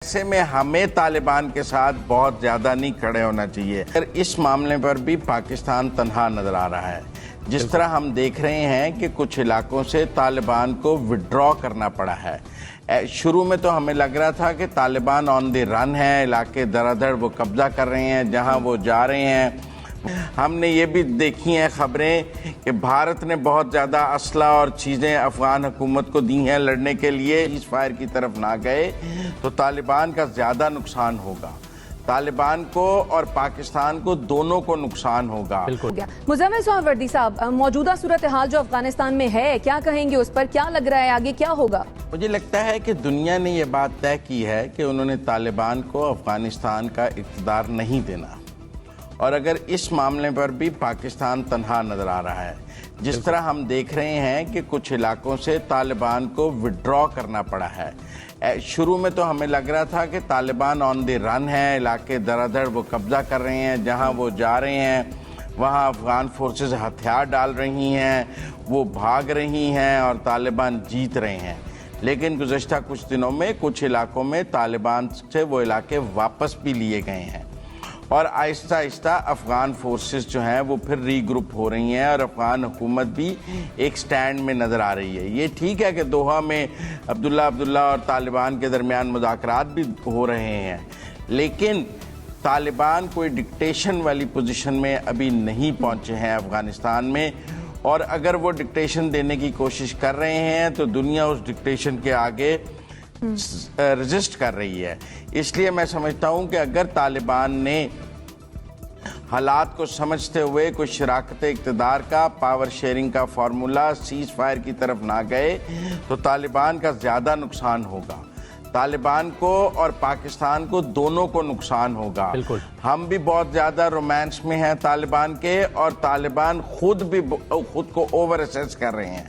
ایسے میں ہمیں طالبان کے ساتھ بہت زیادہ نہیں کھڑے ہونا چاہیے۔ اس معاملے پر بھی پاکستان تنہا نظر آ رہا ہے۔ جس طرح ہم دیکھ رہے ہیں کہ کچھ علاقوں سے طالبان کو وڈرا کرنا پڑا ہے۔ شروع میں تو ہمیں لگ رہا تھا کہ طالبان آن دی رن ہے، علاقے دردر وہ قبضہ کر رہے ہیں، جہاں وہ جا رہے ہیں۔ ہم نے یہ بھی دیکھی ہیں خبریں کہ بھارت نے بہت زیادہ اسلحہ اور چیزیں افغان حکومت کو دی ہیں لڑنے کے لیے۔ سیز فائر کی طرف نہ گئے تو طالبان کا زیادہ نقصان ہوگا، طالبان کو اور پاکستان کو دونوں کو نقصان ہوگا۔ مزمل سہروردی صاحب، موجودہ صورتحال جو افغانستان میں ہے، کیا کہیں گے اس پر؟ کیا لگ رہا ہے آگے کیا ہوگا؟ مجھے لگتا ہے کہ دنیا نے یہ بات طے کی ہے کہ انہوں نے طالبان کو افغانستان کا اقتدار نہیں دینا، اور اگر اس معاملے پر بھی پاکستان تنہا نظر آ رہا ہے۔ جس طرح ہم دیکھ رہے ہیں کہ کچھ علاقوں سے طالبان کو وڈرا کرنا پڑا ہے۔ شروع میں تو ہمیں لگ رہا تھا کہ طالبان آن دی رن ہے، علاقے دردر وہ قبضہ کر رہے ہیں، جہاں وہ جا رہے ہیں وہاں افغان فورسز ہتھیار ڈال رہی ہیں، وہ بھاگ رہی ہیں اور طالبان جیت رہے ہیں۔ لیکن گزشتہ کچھ دنوں میں کچھ علاقوں میں طالبان سے وہ علاقے واپس بھی لیے گئے ہیں، اور آہستہ آہستہ افغان فورسز جو ہیں وہ پھر ری گروپ ہو رہی ہیں، اور افغان حکومت بھی ایک سٹینڈ میں نظر آ رہی ہے۔ یہ ٹھیک ہے کہ دوحہ میں عبداللہ اور طالبان کے درمیان مذاکرات بھی ہو رہے ہیں، لیکن طالبان کوئی ڈکٹیشن والی پوزیشن میں ابھی نہیں پہنچے ہیں افغانستان میں، اور اگر وہ ڈکٹیشن دینے کی کوشش کر رہے ہیں تو دنیا اس ڈکٹیشن کے آگے رجسٹ کر رہی ہے۔ اس لیے میں سمجھتا ہوں کہ اگر طالبان نے حالات کو سمجھتے ہوئے کوئی شراکت اقتدار کا، پاور شیئرنگ کا فارمولا، سیز فائر کی طرف نہ گئے تو طالبان کا زیادہ نقصان ہوگا، طالبان کو اور پاکستان کو دونوں کو نقصان ہوگا۔ ہم بھی بہت زیادہ رومانس میں ہیں طالبان کے، اور طالبان خود کو اوور اسیس کر رہے ہیں۔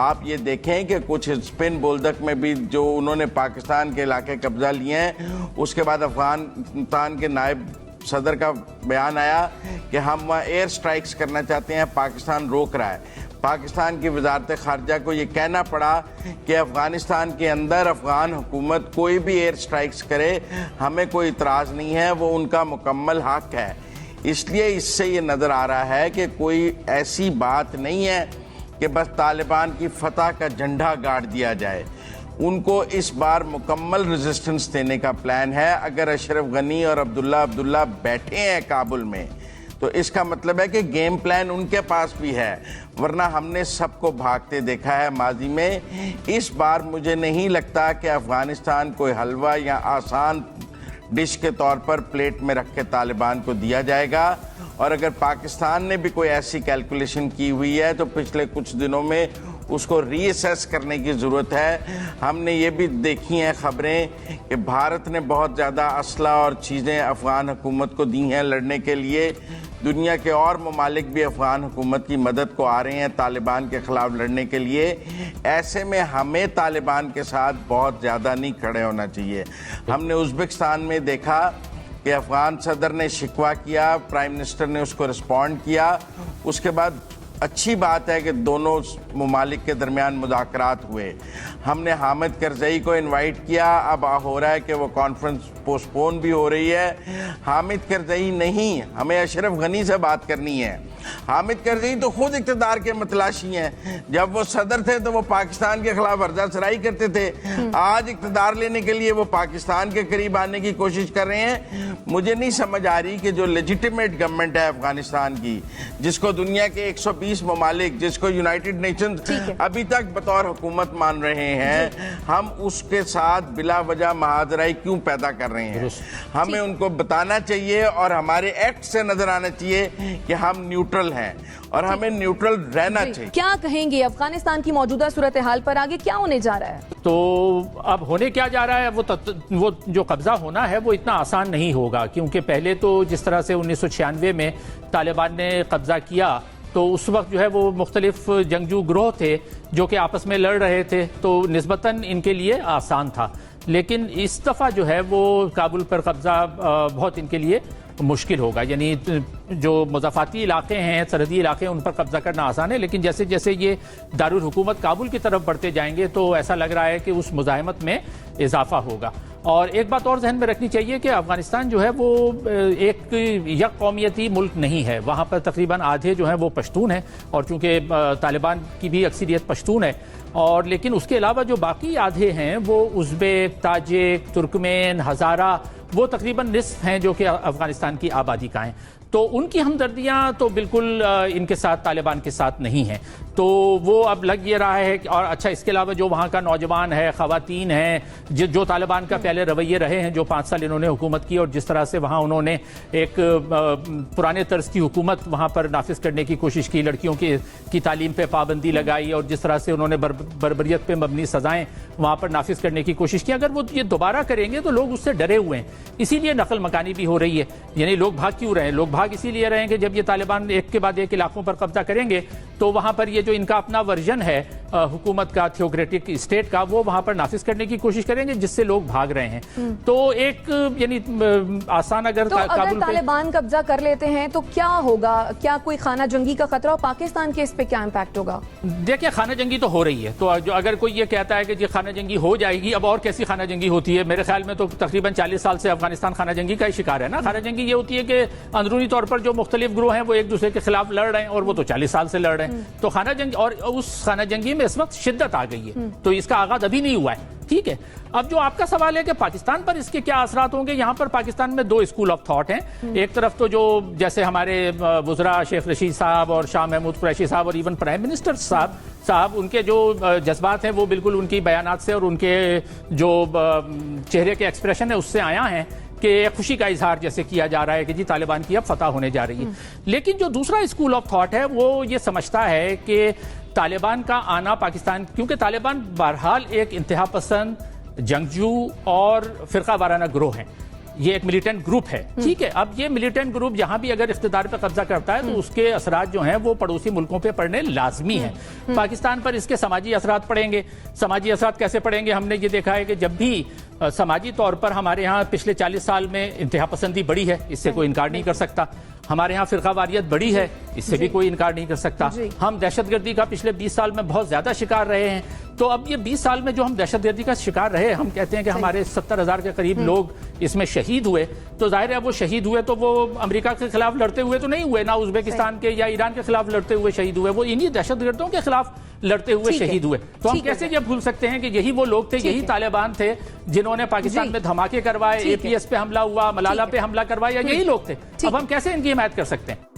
آپ یہ دیکھیں کہ کچھ اسپن بولدک میں بھی جو انہوں نے پاکستان کے علاقے قبضہ لیے ہیں، اس کے بعد افغانستان کے نائب صدر کا بیان آیا کہ ہم وہاں ایئر سٹرائکس کرنا چاہتے ہیں، پاکستان روک رہا ہے۔ پاکستان کی وزارت خارجہ کو یہ کہنا پڑا کہ افغانستان کے اندر افغان حکومت کوئی بھی ایئر سٹرائکس کرے، ہمیں کوئی اعتراض نہیں ہے، وہ ان کا مکمل حق ہے۔ اس لیے اس سے یہ نظر آ رہا ہے کہ کوئی ایسی بات نہیں ہے کہ بس طالبان کی فتح کا جھنڈا گاڑ دیا جائے۔ ان کو اس بار مکمل ریزسٹنس دینے کا پلان ہے۔ اگر اشرف غنی اور عبداللہ بیٹھے ہیں کابل میں تو اس کا مطلب ہے کہ گیم پلان ان کے پاس بھی ہے، ورنہ ہم نے سب کو بھاگتے دیکھا ہے ماضی میں۔ اس بار مجھے نہیں لگتا کہ افغانستان کوئی حلوہ یا آسان ڈش کے طور پر پلیٹ میں رکھ کے طالبان کو دیا جائے گا، اور اگر پاکستان نے بھی کوئی ایسی کیلکولیشن کی ہوئی ہے تو پچھلے کچھ دنوں میں اس کو ری اسیس کرنے کی ضرورت ہے۔ ہم نے یہ بھی دیکھی ہیں خبریں کہ بھارت نے بہت زیادہ اسلحہ اور چیزیں افغان حکومت کو دی ہیں لڑنے کے لیے۔ دنیا کے اور ممالک بھی افغان حکومت کی مدد کو آ رہے ہیں طالبان کے خلاف لڑنے کے لیے۔ ایسے میں ہمیں طالبان کے ساتھ بہت زیادہ نہیں کھڑے ہونا چاہیے۔ ہم نے ازبکستان میں دیکھا کہ افغان صدر نے شکوہ کیا، پرائم منسٹر نے اس کو رسپونڈ کیا، اس کے بعد اچھی بات ہے کہ دونوں ممالک کے درمیان مذاکرات ہوئے۔ ہم نے حامد کرزئی کو انوائٹ کیا، اب ہو رہا ہے کہ وہ کانفرنس پوسٹ پون بھی ہو رہی ہے۔ حامد کرزئی نہیں، ہمیں اشرف غنی سے بات کرنی ہے۔ حامد کرزئی تو خود اقتدار کے متلاشی ہیں۔ جب وہ صدر تھے تو وہ پاکستان کے خلاف ورزہ سرائی کرتے تھے، آج اقتدار لینے کے لیے وہ پاکستان کے قریب آنے کی کوشش کر رہے ہیں۔ مجھے نہیں سمجھ آ رہی کہ جو لیجیٹیمیٹ گورنمنٹ ہے افغانستان کی، جس کو دنیا کے 120 ممالک، جس کو یونائٹڈ نیشنز ابھی تک بطور حکومت مان رہے ہیں، ہم اس کے ساتھ بلا وجہ محاذرائی کیوں پیدا کر رہے ہیں؟ ہمیں ان کو بتانا چاہیے، اور ہمارے ایکٹ سے نظر آنا چاہیے کہ ہم نیوٹرل ہیں، اور ہمیں نیوٹرل رہنا چاہیے۔ کیا کہیں گے افغانستان کی موجودہ صورتحال پر؟ آگے کیا ہونے جا رہا ہے؟ تو اب ہونے کیا جا رہا ہے، وہ جو قبضہ ہونا ہے وہ اتنا آسان نہیں ہوگا، کیونکہ پہلے تو جس طرح سے 1996 میں طالبان نے قبضہ کیا تو اس وقت جو ہے وہ مختلف جنگجو گروہ تھے جو کہ آپس میں لڑ رہے تھے، تو نسبتاً ان کے لیے آسان تھا۔ لیکن اس دفعہ جو ہے وہ کابل پر قبضہ بہت ان کے لیے مشکل ہوگا، یعنی جو مضافاتی علاقے ہیں، سرحدی علاقے، ان پر قبضہ کرنا آسان ہے، لیکن جیسے جیسے یہ دارالحکومت کابل کی طرف بڑھتے جائیں گے تو ایسا لگ رہا ہے کہ اس مزاحمت میں اضافہ ہوگا۔ اور ایک بات اور ذہن میں رکھنی چاہیے کہ افغانستان جو ہے وہ ایک یک قومیتی ملک نہیں ہے. وہاں پر تقریباً آدھے جو ہیں وہ پشتون ہیں، اور چونکہ طالبان کی بھی اکثریت پشتون ہے، اور لیکن اس کے علاوہ جو باقی آدھے ہیں وہ ازبیک، تاجک، ترکمین، ہزارہ، وہ تقریباً نصف ہیں جو کہ افغانستان کی آبادی کا ہیں. تو ان کی ہمدردیاں تو بالکل ان کے ساتھ، طالبان کے ساتھ نہیں ہیں. تو وہ اب لگ یہ رہا ہے. اور اچھا، اس کے علاوہ جو وہاں کا نوجوان ہے، خواتین ہیں، جو طالبان کا پہلے رویے رہے ہیں، جو 5 سال انہوں نے حکومت کی، اور جس طرح سے وہاں انہوں نے ایک پرانے طرز کی حکومت وہاں پر نافذ کرنے کی کوشش کی، لڑکیوں کی تعلیم پہ پابندی لگائی، اور جس طرح سے انہوں نے بربریت پہ مبنی سزائیں وہاں پر نافذ کرنے کی کوشش کی، اگر وہ یہ دوبارہ کریں گے تو لوگ اس سے ڈرے ہوئے ہیں. اسی لیے نقل مکانی بھی ہو رہی ہے. یعنی لوگ بھاگ کیوں رہے ہیں؟ لوگ بھاگ اسی لیے رہے ہیں کہ جب یہ طالبان ایک کے بعد ایک علاقوں پر قبضہ کریں گے تو وہاں پر یہ جو ان کا اپنا ورژن ہے حکومت کا، تھیوکریٹک اسٹیٹ کا، وہ وہاں پر نافذ کرنے کی کوشش کریں گے، جس سے لوگ بھاگ رہے ہیں. تو ایک یعنی آسان اگر طالبان قبضہ کر لیتے ہیں تو کیا ہوگا؟ کیا کوئی خانہ جنگی کا خطرہ؟ اور پاکستان کے اس پہ کیا امپیکٹ ہوگا؟ دیکھیں، خانہ جنگی تو ہو رہی ہے. تو جو اگر کوئی یہ کہتا ہے کہ یہ خانہ جنگی ہو جائے گی، اب اور کیسی خانہ جنگی ہوتی ہے؟ میرے خیال میں تو تقریباً 40 سال سے افغانستان خانہ جنگی کا ہی شکار ہے نا. خانہ جنگی یہ ہوتی ہے کہ اندرونی طور پر جو مختلف گروہ ہیں وہ ایک دوسرے کے خلاف لڑ رہے ہیں، اور وہ تو 40 سال سے لڑ رہے ہیں. تو خانہ جنگ، اور اس خانہ جنگی میں اس وقت شدت آ گئی ہے. تو اس کا آغاز ابھی نہیں ہوا ہے. ٹھیک ہے. اب جو آپ کا سوال ہے کہ پاکستان پر اس کے کیا اثرات ہوں گے، یہاں پر پاکستان میں 2 اسکول آف تھاٹ ہیں. ایک طرف تو جو جیسے ہمارے وزراء شیخ رشید صاحب اور شاہ محمود قریشی صاحب اور ایون پرائم منسٹر صاحب ان کے جو جذبات ہیں وہ بالکل ان کی بیانات سے اور ان کے جو چہرے کے ایکسپریشن ہے اس سے آیا ہیں کہ خوشی کا اظہار جیسے کیا جا رہا ہے کہ جی طالبان کی اب فتح ہونے جا رہی ہے. لیکن جو دوسرا اسکول آف تھاٹ ہے وہ یہ سمجھتا ہے کہ طالبان کا آنا پاکستان، کیونکہ طالبان بہرحال ایک انتہا پسند، جنگجو اور فرقہ وارانہ گروہ ہیں. یہ ایک ملیٹنٹ گروپ ہے. ٹھیک ہے. اب یہ ملیٹنٹ گروپ جہاں بھی اگر اقتدار پہ قبضہ کرتا ہے تو اس کے اثرات جو ہیں وہ پڑوسی ملکوں پہ پڑنے لازمی ہیں. پاکستان پر اس کے سماجی اثرات پڑیں گے. سماجی اثرات کیسے پڑیں گے؟ ہم نے یہ دیکھا ہے کہ جب بھی سماجی طور پر ہمارے ہاں پچھلے 40 سال میں انتہا پسندی بڑی ہے، اس سے کوئی انکار نہیں کر سکتا. ہمارے ہاں فرقہ واریت بڑی ہے، اس سے بھی کوئی انکار نہیں کر سکتا. ہم دہشت گردی کا پچھلے 20 سال میں بہت زیادہ شکار رہے ہیں. تو اب یہ 20 سال میں جو ہم دہشت گردی کا شکار رہے، ہم کہتے ہیں کہ ہمارے 70,000 کے قریب لوگ اس میں شہید ہوئے. تو ظاہر ہے وہ شہید ہوئے تو وہ امریکہ کے خلاف لڑتے ہوئے تو نہیں ہوئے، نہ ازبیکستان کے یا ایران کے خلاف لڑتے ہوئے شہید ہوئے، وہ انہی دہشت گردوں کے خلاف لڑتے ہوئے شہید ہوئے. تو ہم کیسے یہ بھول سکتے ہیں کہ یہی وہ لوگ تھے، یہی طالبان تھے جنہوں نے پاکستان میں دھماکے کروائے، APS پہ حملہ ہوا، ملالہ پہ حملہ کروایا، یہی لوگ تھے. اب ہم کیسے ان کی حمایت کر سکتے ہیں؟